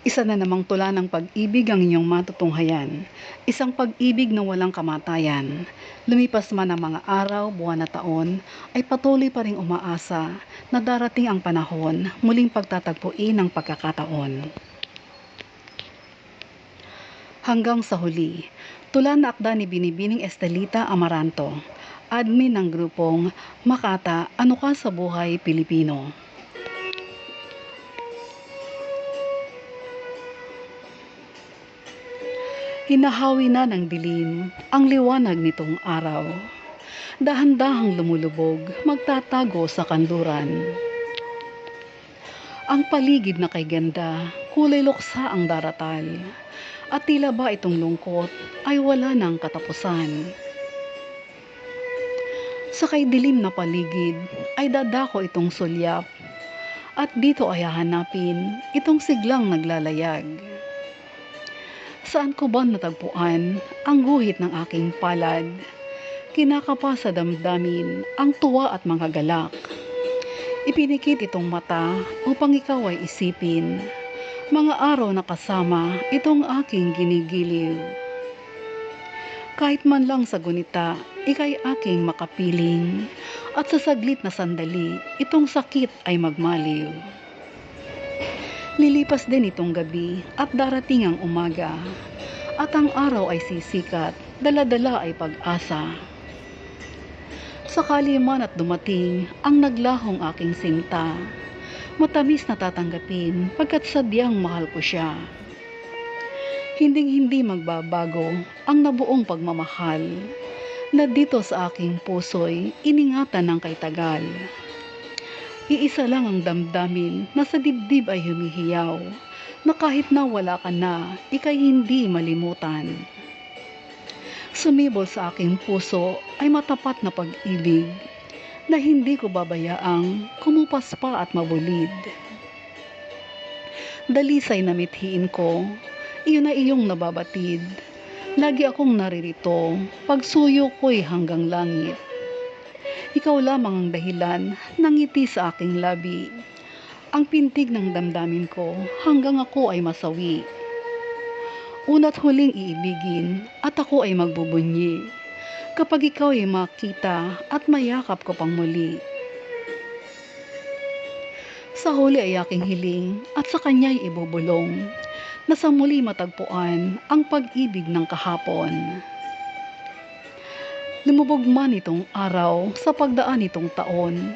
Isa na namang tula ng pag-ibig ang inyong matutunghayan. Isang pag-ibig na walang kamatayan. Lumipas man ang mga araw, buwan na taon, ay patuloy pa ring umaasa na darating ang panahon, muling pagtatagpuin ang pagkakataon. Hanggang sa huli, tula na akda ni Binibining Estelita Amaranto, admin ng grupong Makata, Ano Ka sa Buhay Pilipino. Hinahawi na ng dilim ang liwanag nitong araw. Dahan-dahang lumulubog, magtatago sa kanluran. Ang paligid na kay ganda, kulay luksa ang daratal. At tila ba itong lungkot ay wala ng katapusan. Sa kay dilim na paligid ay dadako itong sulyap. At dito ay hahanapin itong siglang naglalayag. Saan ko ba natagpuan ang guhit ng aking palad? Kinakapa sa damdamin ang tuwa at mga galak. Ipinikit itong mata upang ikaw ay isipin. Mga araw na kasama itong aking ginigiliw. Kahit man lang sa gunita, ika'y aking makapiling. At sa saglit na sandali, itong sakit ay magmaliw. Lilipas din itong gabi at darating ang umaga. At ang araw ay sisikat, dala-dala ay pag-asa. Sakali man at dumating ang naglahong aking sinta, matamis na tatanggapin pagkat sadyang mahal ko siya. Hinding-hindi magbabago ang nabuong pagmamahal na dito sa aking puso'y iningatan ng kay tagal. Iisa lang ang damdamin na sa dibdib ay humihiyaw, na kahit na wala ka na, ika'y hindi malimutan. Sumibol sa aking puso ay matapat na pag-ibig, na hindi ko babayaang kumupas pa at mabulid. Dalisay na mithiin ko, iyon na iyong nababatid. Lagi akong naririto, pagsuyo ko'y hanggang langit. Ikaw lamang ang dahilan ng ngiti sa aking labi. Ang pintig ng damdamin ko hanggang ako ay masawi. Una't huling iibigin at ako ay magbubunyi. Kapag ikaw ay makita at mayakap ko pang muli. Sa huli ay aking hiling at sa kanya'y ibubulong. Na sa muli matagpuan ang pag-ibig ng kahapon. Lumubog man itong araw sa pagdaan itong taon,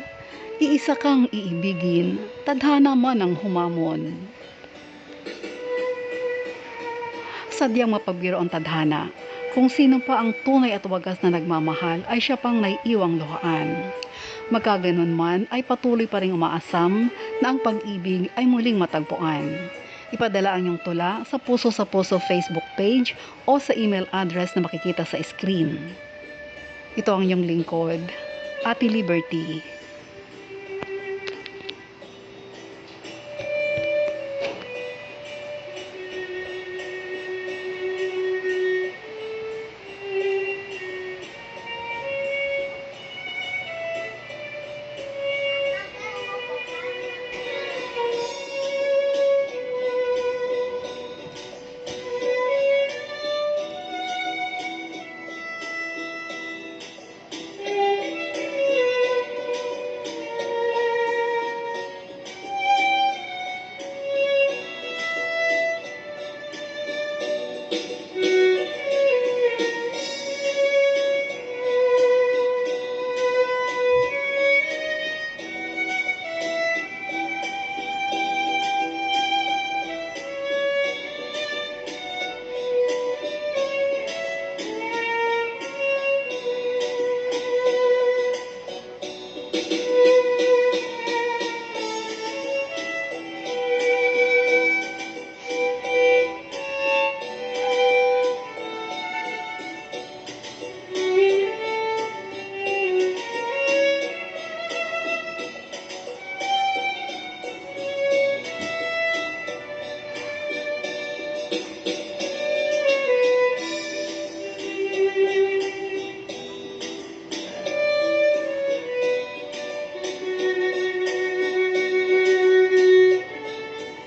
iisa kang iibigin, tadhana man ang humamon. Sadyang mapagbiro ang tadhana, kung sino pa ang tunay at wagas na nagmamahal ay siya pang naiiwang luhaan. Magkaganon man ay patuloy pa rin umaasam na ang pag-ibig ay muling matagpuan. Ipadala ang iyong tula sa Puso sa Puso Facebook page o sa email address na makikita sa screen. Ito ang iyong lingkod, Ate Liberty.